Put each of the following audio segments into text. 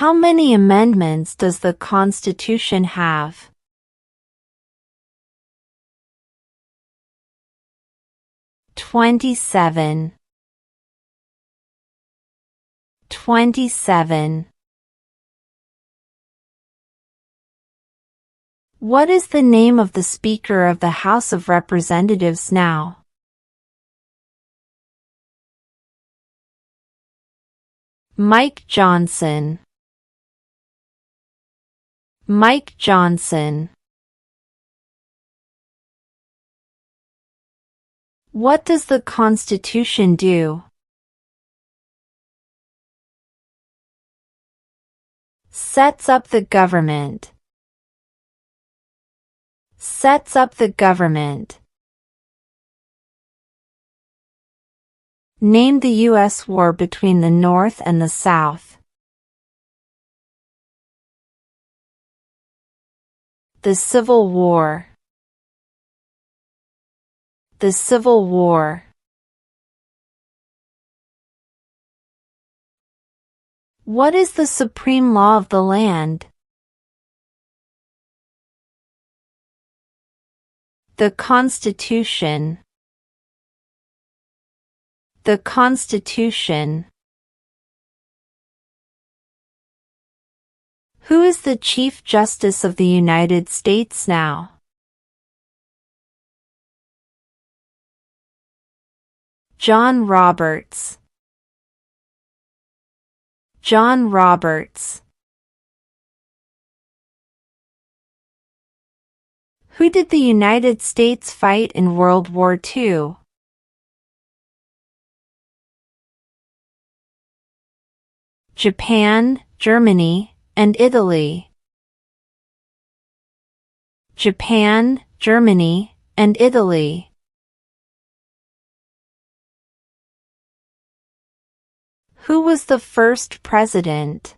How many amendments does the Constitution have? 27. 27. What is the name of the Speaker of the House of Representatives now? Mike Johnson. Mike Johnson. What does the Constitution do? Sets up the government. Sets up the government. Name the U.S. war between the North and the South. The Civil War. The Civil War. What is the supreme law of the land? The Constitution. The Constitution. Who is the Chief Justice of the United States now? John Roberts. John Roberts. Who did the United States fight in World War II? Japan, Germany, and Italy. Japan, Germany, and Italy. Who was the first president?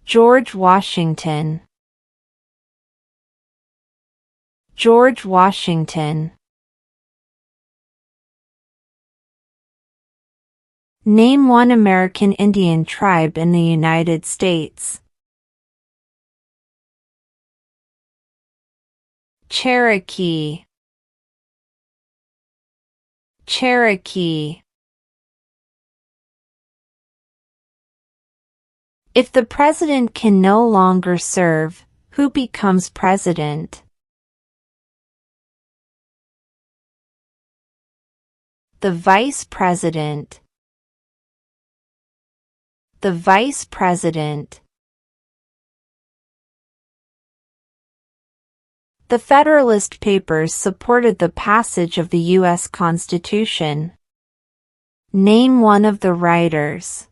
George Washington. George Washington. Name one American Indian tribe in the United States. Cherokee. Cherokee. If the president can no longer serve, who becomes president? The vice president. The vice president. The Federalist Papers supported the passage of the U.S. Constitution. Name one of the writers.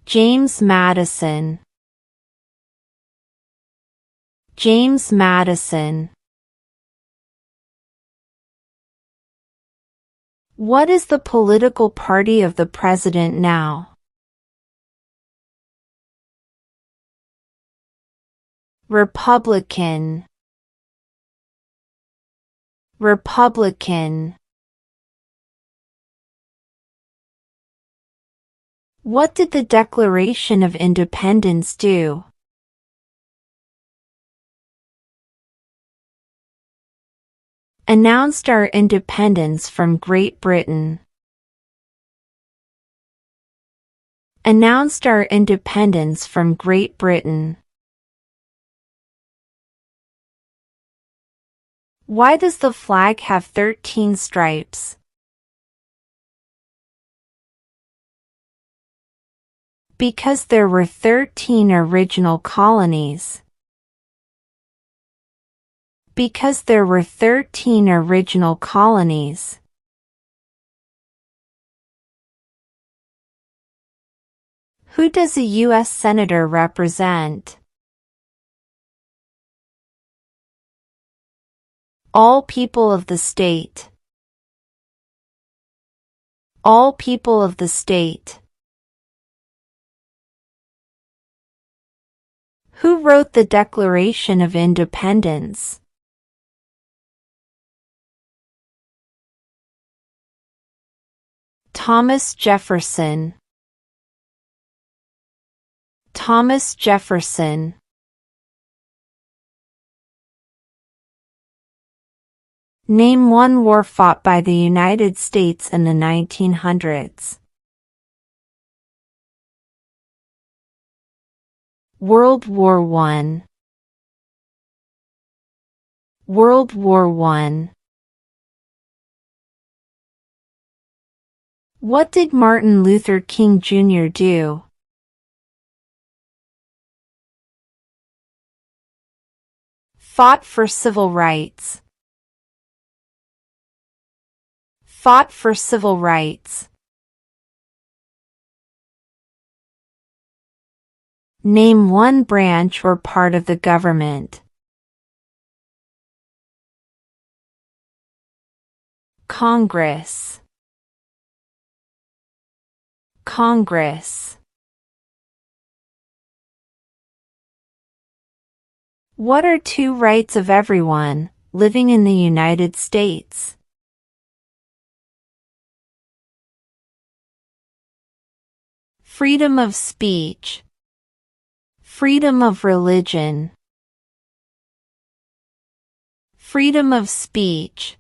James Madison. James Madison. What is the political party of the president now? Republican. Republican. What did the Declaration of Independence do? Announced our independence from Great Britain. Announced our independence from Great Britain. Why does the flag have 13 stripes? Because there were 13 original colonies. Because there were 13 original colonies. Who does a U.S. Senator represent? All people of the state. All people of the state. Who wrote the Declaration of Independence? Thomas Jefferson. Thomas Jefferson. Name one war fought by the United States in the 1900s. World War I. World War I. What did Martin Luther King Jr. do? Fought for civil rights. Fought for civil rights. Name one branch or part of the government. Congress. Congress. What are two rights of everyone living in the United States? Freedom of speech. Freedom of religion. Freedom of speech.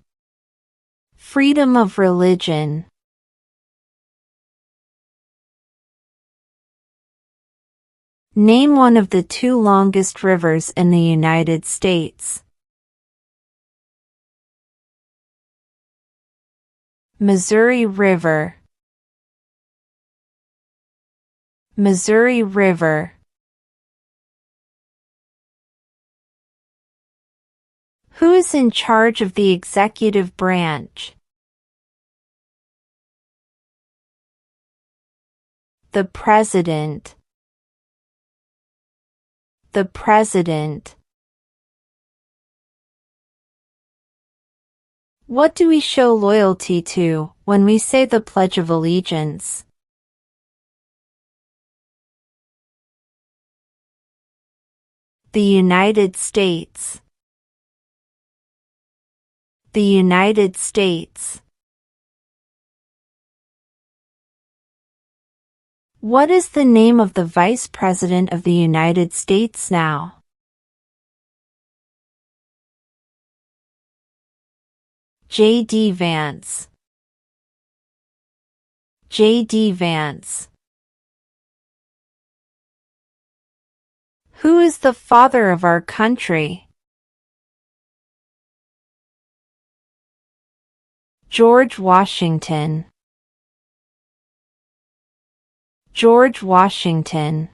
Freedom of religion. Name one of the two longest rivers in the United States. Missouri River. Missouri River. Who is in charge of the executive branch? The President. The President. What do we show loyalty to when we say the Pledge of Allegiance? The United States. The United States. What is the name of the Vice President of the United States now? J.D. Vance. J.D. Vance. Who is the father of our country? George Washington. George Washington.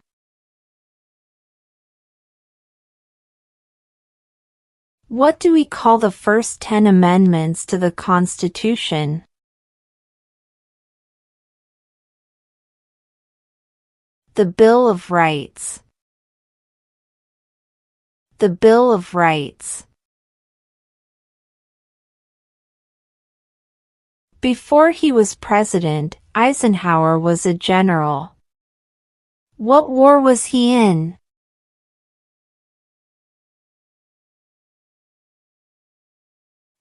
What do we call the first 10 amendments to the Constitution? The Bill of Rights. The Bill of Rights. Before he was president, Eisenhower was a general. What war was he in?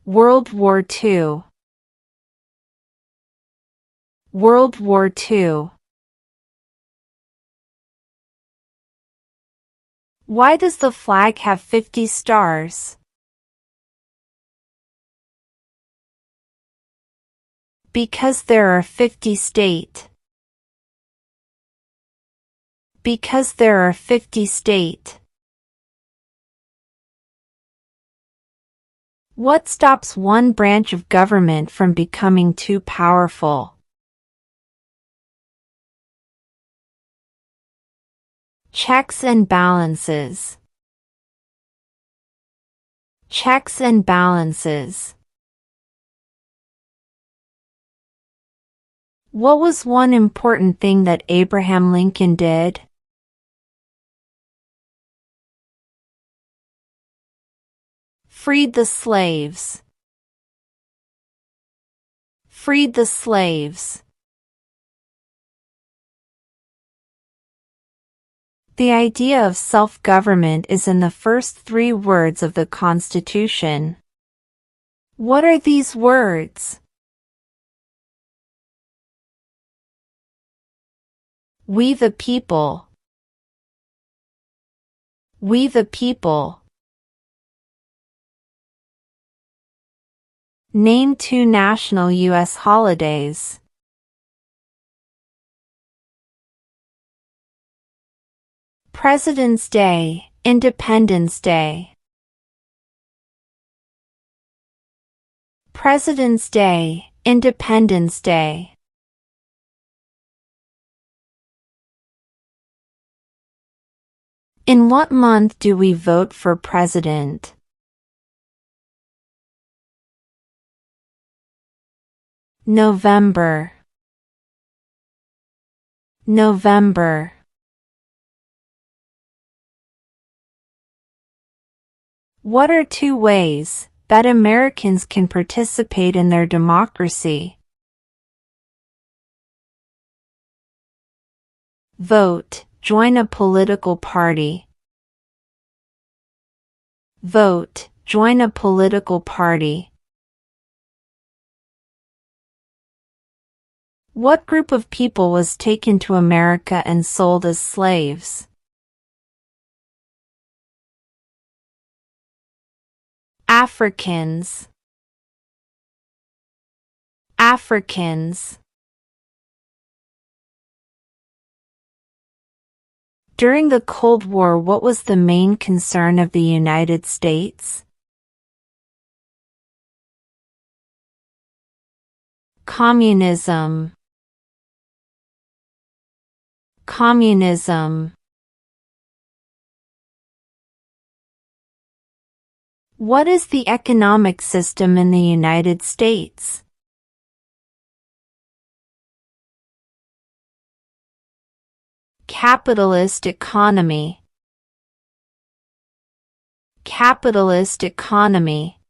World War II. World War II. Why does the flag have 50 stars? Because there are 50 states. Because there are 50 states. What stops one branch of government from becoming too powerful? Checks and balances. Checks and balances. What was one important thing that Abraham Lincoln did? Freed the slaves. Freed the slaves. The idea of self-government is in the first 3 words of the Constitution. What are these words? We the people. We the people. Name 2 national U.S. holidays. President's Day, Independence Day. President's Day, Independence Day. In what month do we vote for president? November. November. What are 2 ways that Americans can participate in their democracy? Vote. Join a political party. Vote. Join a political party. What group of people was taken to America and sold as slaves? Africans. Africans. During the Cold War, what was the main concern of the United States? Communism. Communism. What is the economic system in the United States? Capitalist economy. Capitalist economy.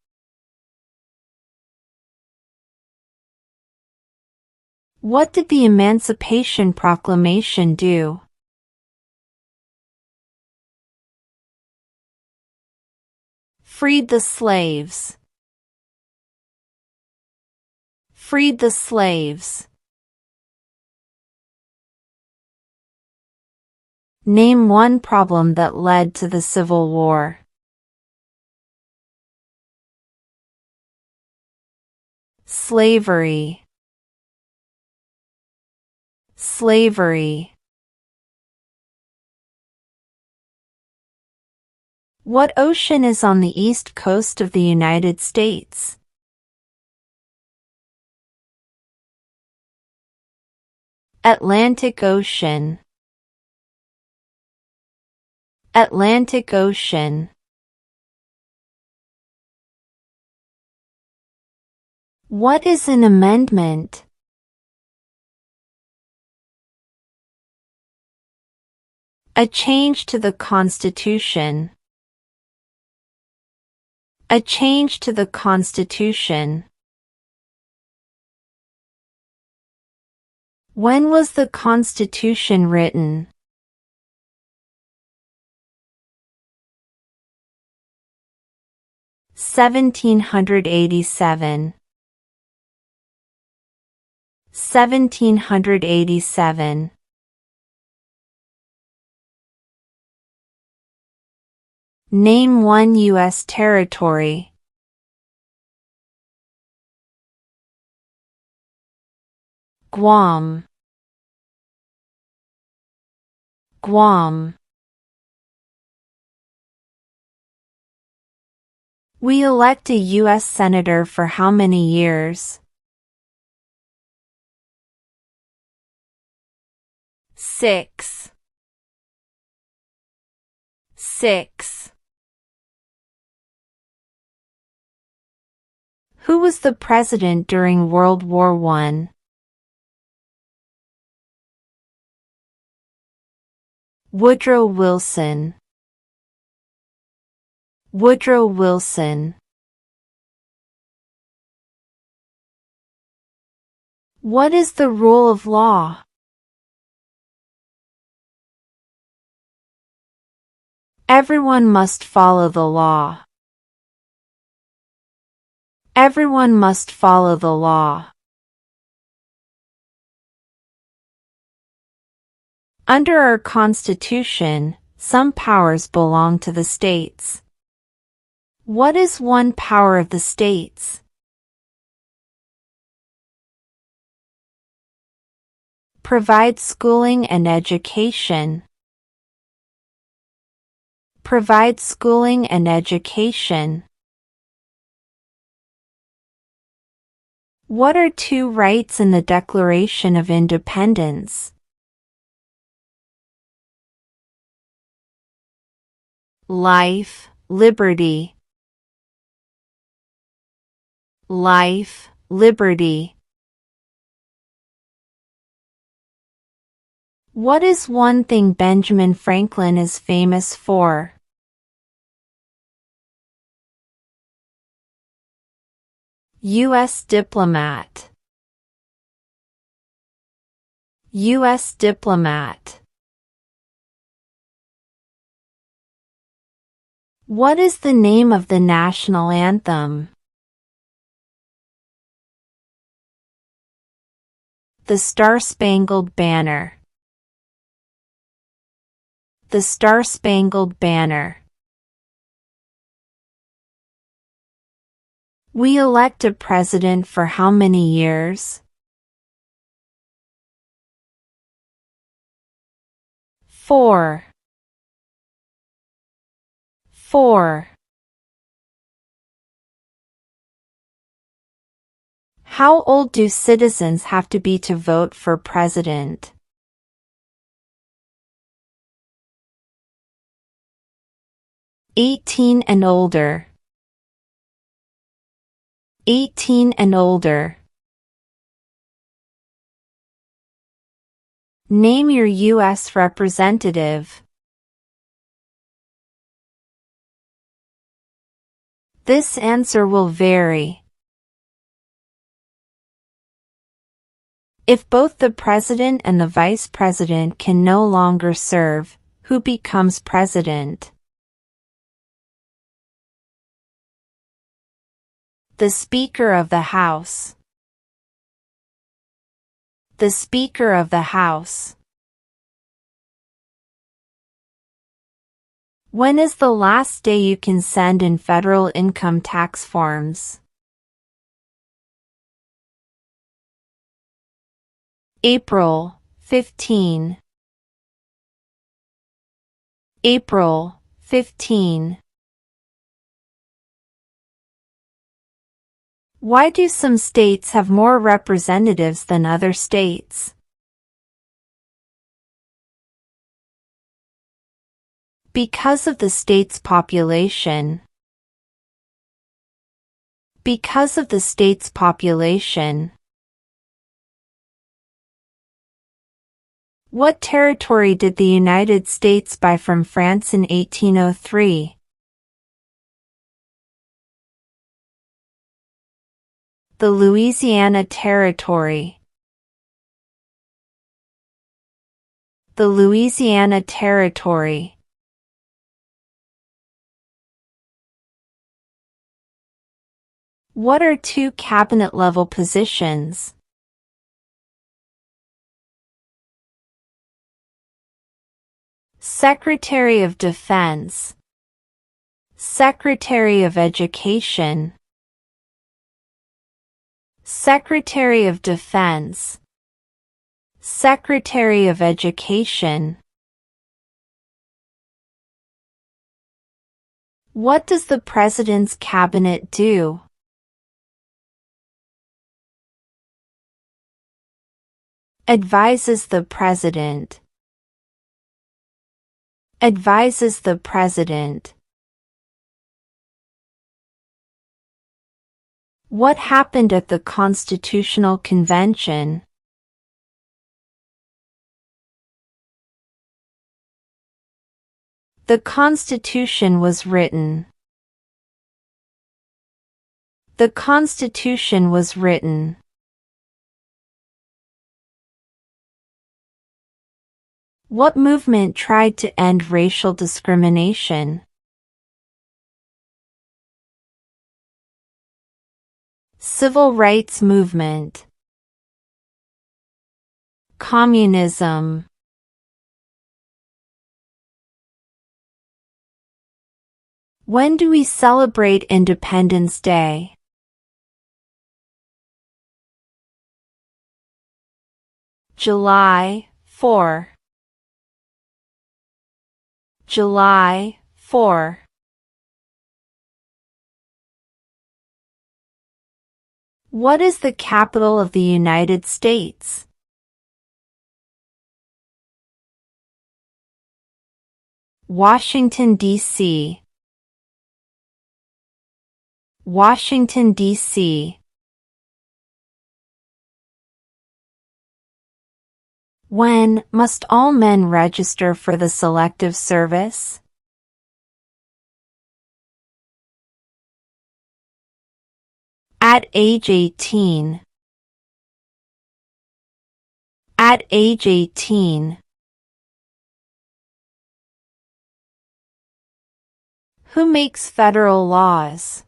What did the Emancipation Proclamation do? Freed the slaves. Freed the slaves. Name 1 problem that led to the Civil War. Slavery. Slavery. What ocean is on the east coast of the United States? Atlantic Ocean. Atlantic Ocean. What is an amendment? A change to the Constitution. A change to the Constitution. When was the Constitution written? (1787). 1787. Name 1 U.S. territory. Guam. Guam. We elect a U.S. Senator for how many years? 6. 6. Who was the president during World War I? Woodrow Wilson. Woodrow Wilson. What is the rule of law? Everyone must follow the law. Everyone must follow the law. Under our Constitution, some powers belong to the states. What is one power of the states? Provide schooling and education. Provide schooling and education. What are two rights in the Declaration of Independence? Life, liberty. Life, liberty. What is one thing Benjamin Franklin is famous for? U.S. diplomat. U.S. diplomat. What is the name of the national anthem? The Star-Spangled Banner. The Star-Spangled Banner. We elect a president for how many years? 4. 4. How old do citizens have to be to vote for president? 18 and older. 18 and older. Name your U.S. representative. This answer will vary. If both the president and the vice president can no longer serve, who becomes president? The Speaker of the House. The Speaker of the House. When is the last day you can send in federal income tax forms? April 15. April 15. Why do some states have more representatives than other states? Because of the state's population. Because of the state's population. What territory did the United States buy from France in 1803? The Louisiana Territory. The Louisiana Territory. What are two cabinet-level positions? Secretary of Defense. Secretary of Education. Secretary of Defense. Secretary of Education. What does the President's Cabinet do? Advises the President. Advises the President. What happened at the Constitutional Convention? The Constitution was written. The Constitution was written. What movement tried to end racial discrimination? Civil rights movement. Communism. When do we celebrate Independence Day? July 4. July 4. What is the capital of the United States? Washington, D.C. Washington, D.C. When must all men register for the Selective Service? At age 18. At age 18. Who makes federal laws?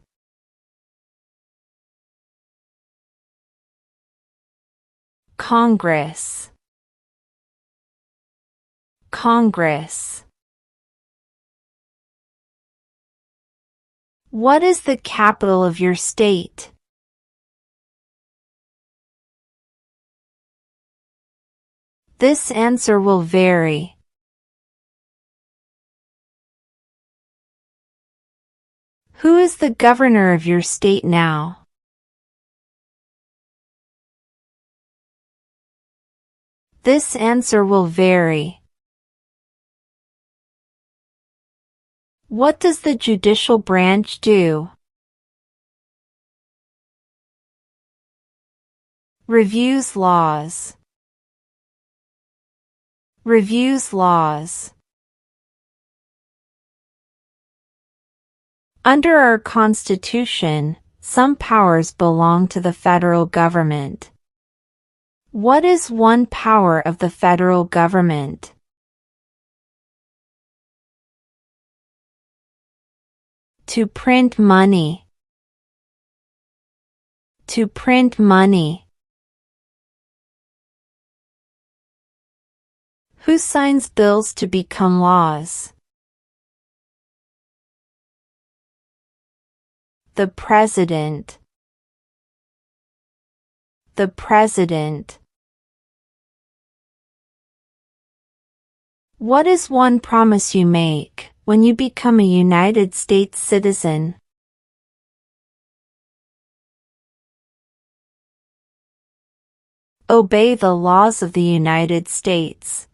Congress. Congress. What is the capital of your state? This answer will vary. Who is the governor of your state now? This answer will vary. What does the judicial branch do? Reviews laws. Reviews laws. Under our Constitution, some powers belong to the federal government. What is one power of the federal government? To print money. To print money. Who signs bills to become laws? The President. The President. What is one promise you make when you become a United States citizen? Obey the laws of the United States.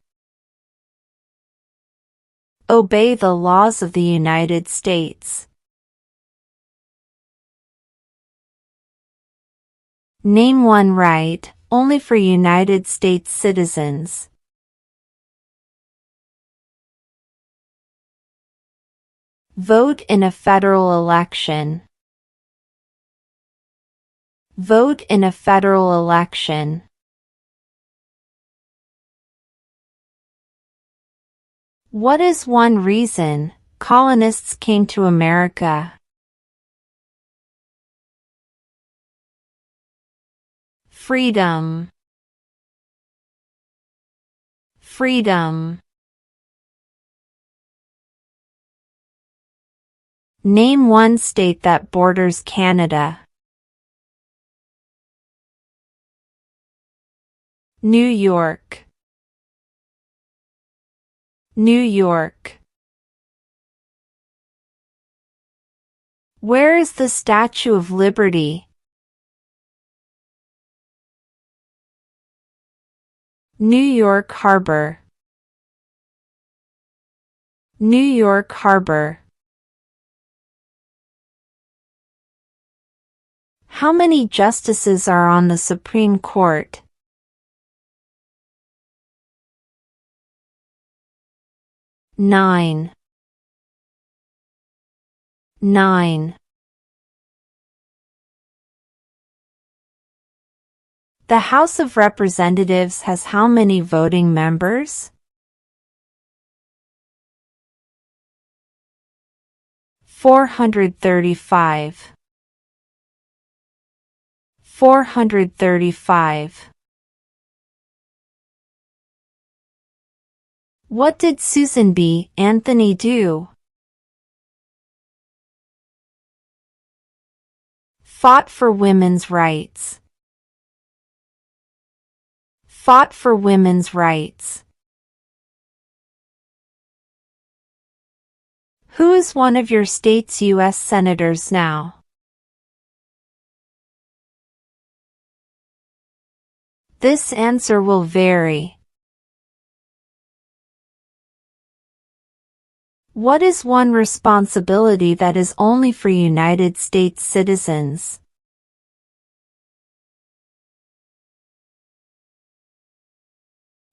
Obey the laws of the United States. Name one right only for United States citizens. Vote in a federal election. Vote in a federal election. What is one reason colonists came to America? Freedom. Freedom. Name one state that borders Canada. New York. New York. Where is the Statue of Liberty? New York Harbor. New York Harbor. How many justices are on the Supreme Court? 9. 9. The House of Representatives has how many voting members? 435. 435. What did Susan B. Anthony do? Fought for women's rights. Fought for women's rights. Who is one of your state's U.S. senators now? This answer will vary. What is one responsibility that is only for United States citizens?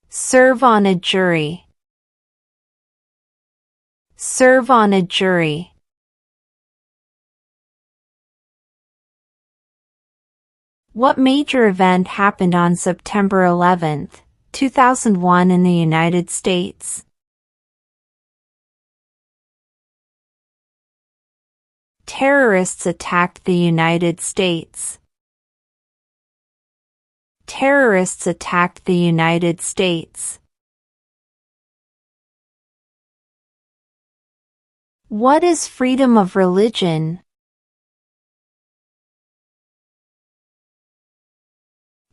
Serve on a jury. Serve on a jury. What major event happened on September 11, 2001 in the United States? Terrorists attacked the United States. Terrorists attacked the United States. What is freedom of religion?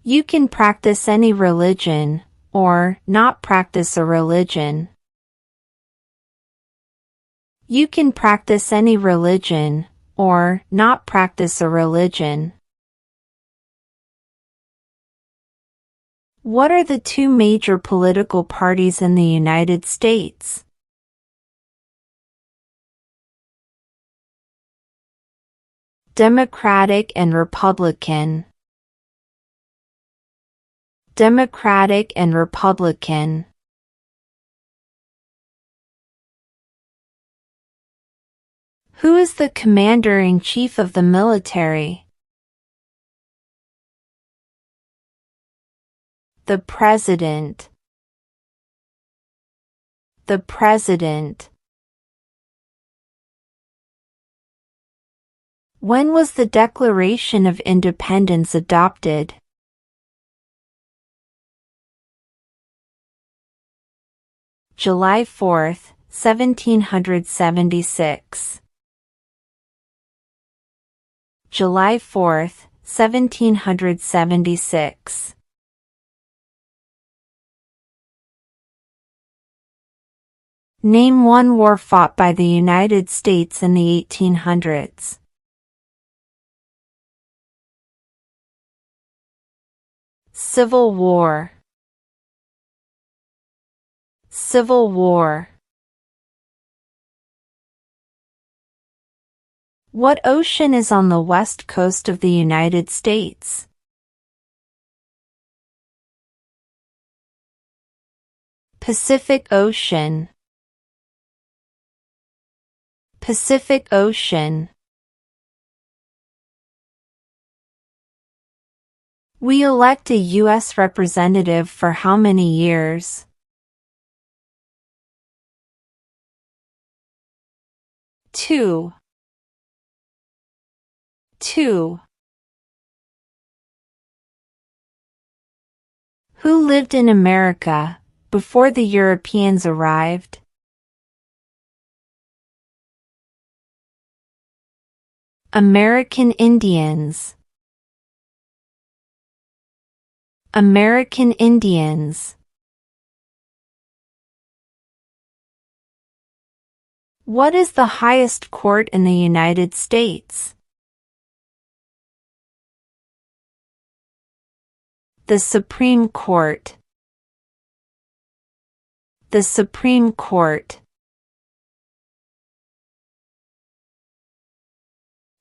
You can practice any religion, or not practice a religion. You can practice any religion, or not practice a religion. What are the two major political parties in the United States? Democratic and Republican. Democratic and Republican. Who is the commander-in-chief of the military? The President. The President. When was the Declaration of Independence adopted? July 4, 1776. July 4, 1776. Name one war fought by the United States in the 1800s. Civil War. Civil War. What ocean is on the west coast of the United States? Pacific Ocean. Pacific Ocean. We elect a U.S. representative for how many years? 2. 2. Who lived in America before the Europeans arrived? American Indians. American Indians. What is the highest court in the United States? The Supreme Court. The Supreme Court.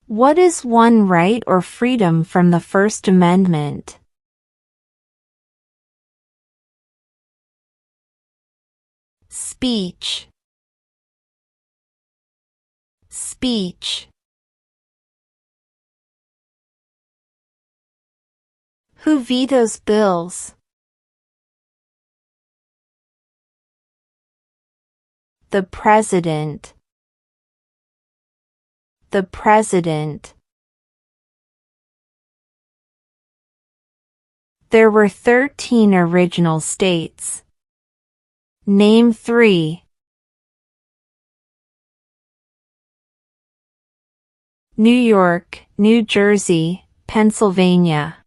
What is one right or freedom from the First Amendment? Speech. Speech. Who vetoes bills? The President. The President. There were 13 original states. Name 3. New York, New Jersey, Pennsylvania.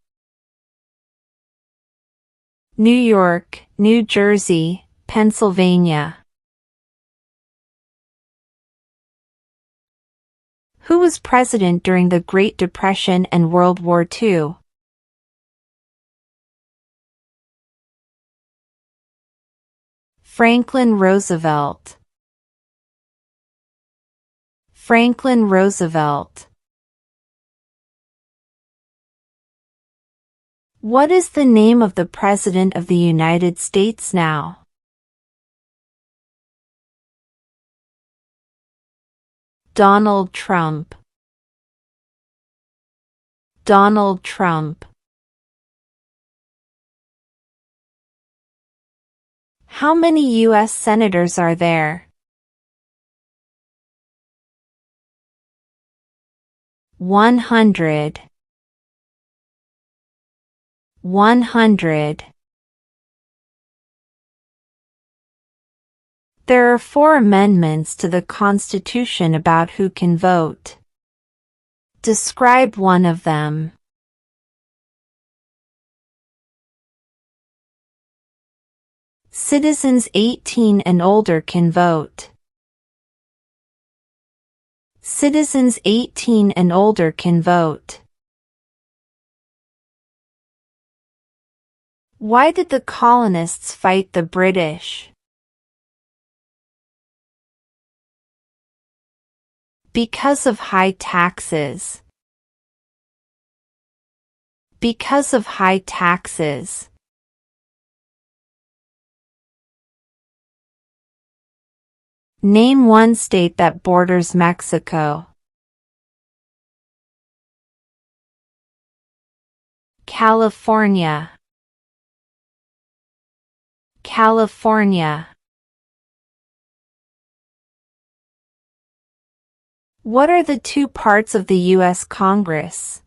New York, New Jersey, Pennsylvania. Who was president during the Great Depression and World War II? Franklin Roosevelt. Franklin Roosevelt. What is the name of the President of the United States now? Donald Trump. Donald Trump. How many U.S. senators are there? 100. 100. There are 4 amendments to the Constitution about who can vote. Describe one of them. Citizens 18 and older can vote. Citizens 18 and older can vote. Why did the colonists fight the British? Because of high taxes. Because of high taxes. Name one state that borders Mexico. California. California. What are the 2 parts of the U.S. Congress?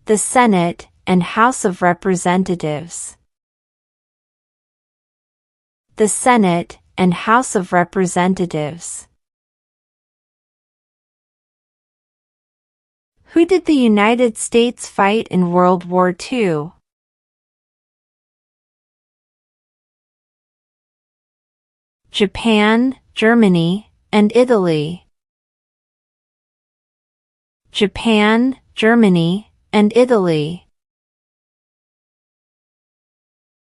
The Senate and House of Representatives. The Senate and House of Representatives. Who did the United States fight in World War II? Japan, Germany, and Italy. Japan, Germany, and Italy.